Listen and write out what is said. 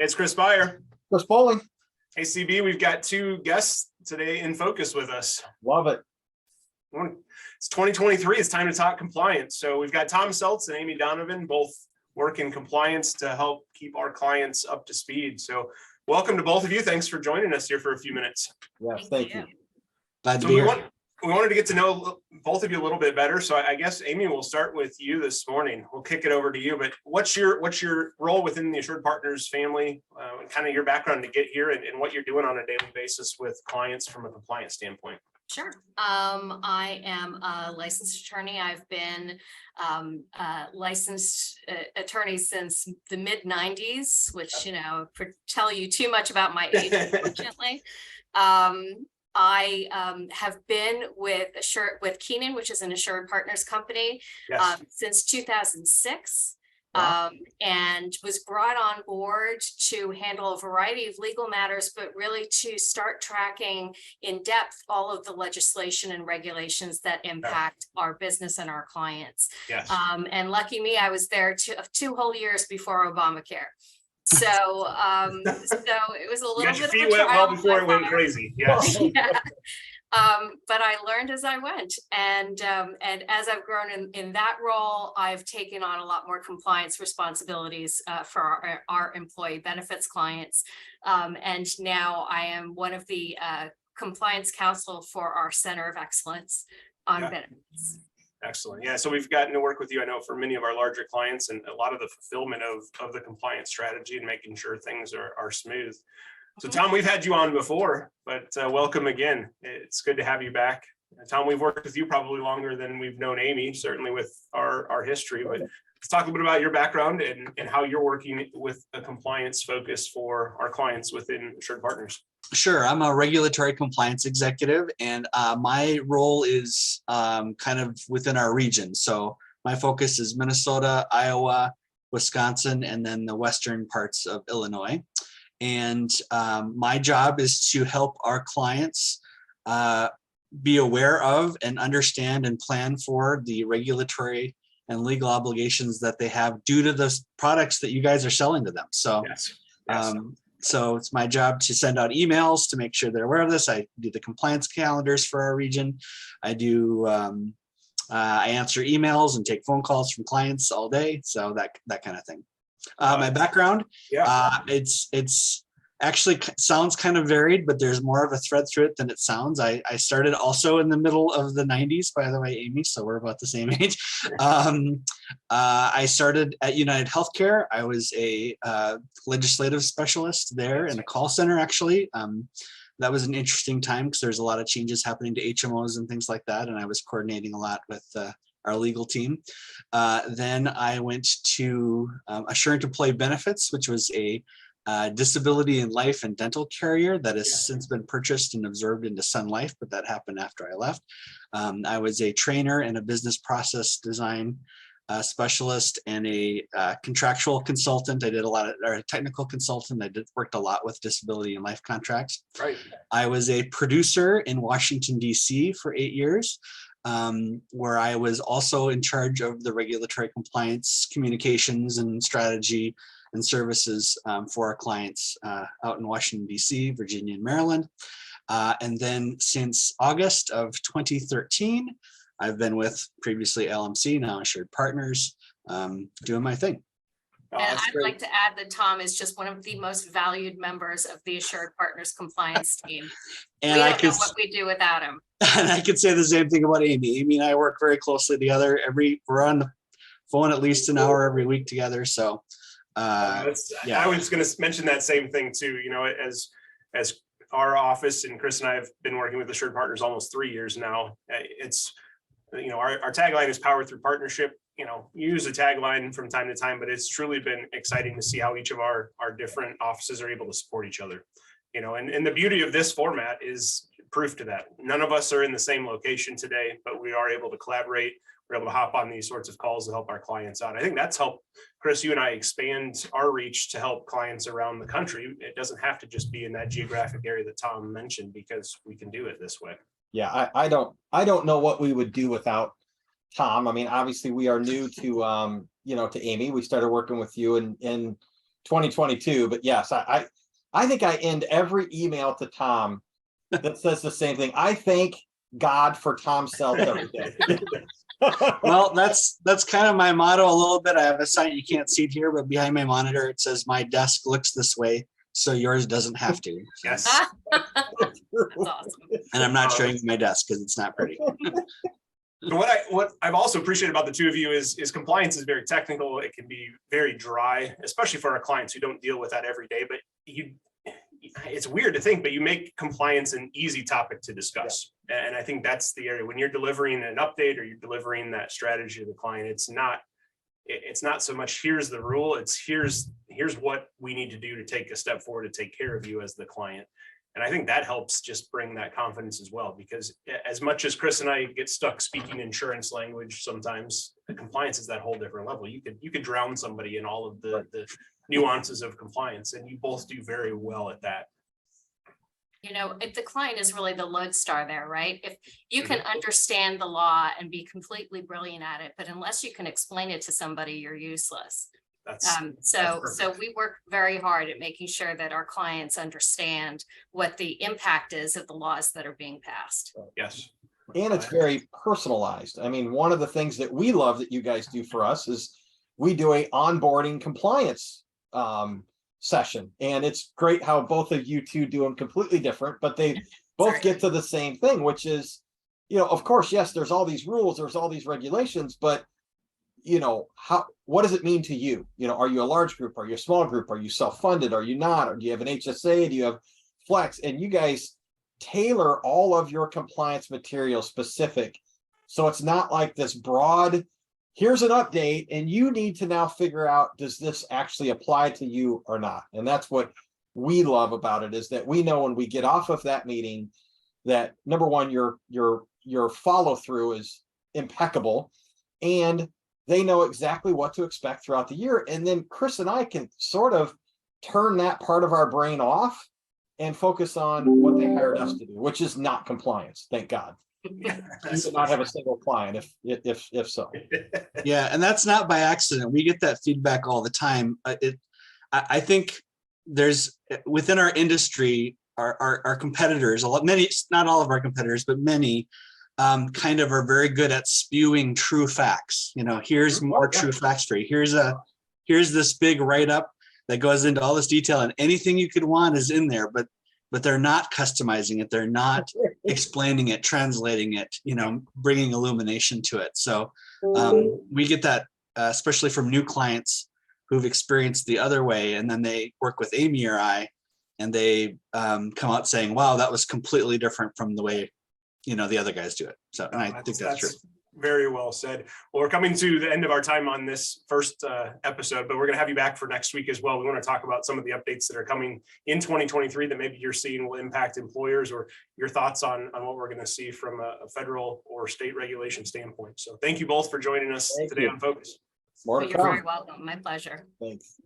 It's Chris Beyer. Chris Bowling. Hey, CB, we've got two guests today in focus with us. Love it. It's 2023. It's time to talk compliance. So we've got Tom Seltz and Amy Donovan, both work in compliance to help keep our clients up to speed. So welcome to both of you. Thanks for joining us here for a few minutes. Yes, thank you. Glad to be here. We wanted to get to know both of you a little bit better. So I guess, Amy, we'll start with you this morning. We'll kick it over to you. But what's your role within the AssuredPartners family, and kind of your background to get here and what you're doing on a daily basis with clients from a compliance standpoint? Sure. I am a licensed attorney. I've been a licensed attorney since the mid 90s, which, tell you too much about my age, unfortunately. I have been with Keenan, which is an AssuredPartners company, Yes. Since 2006. Wow. And was brought on board to handle a variety of legal matters, but really to start tracking in depth all of the legislation and regulations that impact our business and our clients. Yes. And lucky me, I was there two whole years before Obamacare. So, it was a little You got bit your of feet a wet trial well before it by went fire. crazy. Yes. Yeah. But I learned as I went, and as I've grown in that role, I've taken on a lot more compliance responsibilities for our employee benefits clients, and now I am one of the compliance counsel for our Center of Excellence on benefits. Excellent. Yeah. So we've gotten to work with you, I know, for many of our larger clients, and a lot of the fulfillment of the compliance strategy and making sure things are smooth. So Tom, we've had you on before, but welcome again. It's good to have you back. Tom, we've worked with you probably longer than we've known Amy, certainly with our history, but let's talk a bit about your background and how you're working with a compliance focus for our clients within AssuredPartners. Sure. I'm a regulatory compliance executive, and my role is kind of within our region. So my focus is Minnesota, Iowa, Wisconsin, and then the western parts of Illinois. And my job is to help our clients be aware of and understand and plan for the regulatory and legal obligations that they have due to the products that you guys are selling to them. So, Yes. so it's my job to send out emails to make sure they're aware of this. I do the compliance calendars for our region. I do I answer emails and take phone calls from clients all day. So that kind of thing. My background, it's actually sounds kind of varied, but there's more of a thread through it than it sounds. I started also in the middle of the 90s, by the way, Amy, so we're about the same age. I started at United Healthcare. I was a legislative specialist there in a call center, actually. That was an interesting time because there's a lot of changes happening to HMOs and things like that, and I was coordinating a lot with our legal team. Then I went to Assurant Employee Benefits, which was a disability and life and dental carrier that has since been purchased and absorbed into Sun Life, but that happened after I left. I was a trainer and a business process design specialist and a contractual consultant. I did a technical consultant. I worked a lot with disability and life contracts. Right. I was a producer in Washington, D.C. for 8 years. Where I was also in charge of the regulatory compliance, communications, and strategy and services for our clients out in Washington, D.C., Virginia, and Maryland. And then since August of 2013, I've been with previously LMC, now AssuredPartners, doing my thing. And I'd like to add that Tom is just one of the most valued members of the AssuredPartners compliance team. And we don't know what we do without him. And I could say the same thing about Amy. Amy and I work very closely together. We're on the phone at least an hour every week together. So I was going to mention that same thing too. As our office and Chris and I have been working with AssuredPartners almost 3 years now. It's our tagline is power through partnership. Use a tagline from time to time, but it's truly been exciting to see how each of our different offices are able to support each other. And the beauty of this format is proof to that. None of us are in the same location today, but we are able to collaborate. We're able to hop on these sorts of calls to help our clients out. I think that's helped, Chris, you and I expand our reach to help clients around the country. It doesn't have to just be in that geographic area that Tom mentioned, because we can do it this way. Yeah, I don't know what we would do without Tom. I mean, obviously we are new to to Amy. We started working with you in 2022, but yes, I think I end every email to Tom that says the same thing. I thank God for Tom Seltz every day. Well, that's kind of my motto a little bit. I have a sign, you can't see it here, but behind my monitor, it says my desk looks this way, so yours doesn't have to. Yes. That's awesome. And I'm not showing you my desk because it's not pretty. And what I've also appreciated about the two of you is compliance is very technical. It can be very dry, especially for our clients who don't deal with that every day. But it's weird to think, but you make compliance an easy topic to discuss. Yeah. And I think that's the area when you're delivering an update or you're delivering that strategy to the client. It's not so much here's the rule. It's here's what we need to do to take a step forward to take care of you as the client. And I think that helps just bring that confidence as well, because as much as Chris and I get stuck speaking insurance language, sometimes the compliance is that whole different level. You could drown somebody in all of the nuances of compliance, and you both do very well at that. You know, if the client is really the lodestar there, right? If you can understand the law and be completely brilliant at it, but unless you can explain it to somebody, you're useless. So we work very hard at making sure that our clients understand what the impact is of the laws that are being passed. Yes. And it's very personalized. I mean, one of the things that we love that you guys do for us is we do a onboarding compliance session. And it's great how both of you two do them completely different, but they both get to the same thing, which is, you know, of course, yes, there's all these rules, there's all these regulations, but you know, what does it mean to you? You know, are you a large group? Are you a small group? Are you self-funded? Are you not? Or do you have an HSA? Do you have flex? And you guys tailor all of your compliance material specific. So it's not like this broad, here's an update, and you need to now figure out, does this actually apply to you or not? And that's what we love about it, is that we know when we get off of that meeting that number one, your follow through is impeccable, and they know exactly what to expect throughout the year. And then Chris and I can sort of turn that part of our brain off and focus on what they hired us to do, which is not compliance. Thank God. You would not have a single client if so. Yeah, and that's not by accident. We get that feedback all the time. I think there's within our industry, our competitors, many, not all of our competitors, but many kind of are very good at spewing true facts. You know, here's more true facts for you. Here's this big write-up that goes into all this detail, and anything you could want is in there, but they're not customizing it. They're not explaining it, translating it, you know, bringing illumination to it. So we get that, especially from new clients who've experienced the other way, and then they work with Amy or I, and they come out saying, wow, that was completely different from the way, you know, the other guys do it. So, and I think that's true. Very well said. Well, we're coming to the end of our time on this first episode, but we're going to have you back for next week as well. We want to talk about some of the updates that are coming in 2023 that maybe you're seeing will impact employers, or your thoughts on what we're going to see from a federal or state regulation standpoint. So thank you both for joining us today on Focus. More to You're come. very welcome. My pleasure. Thanks.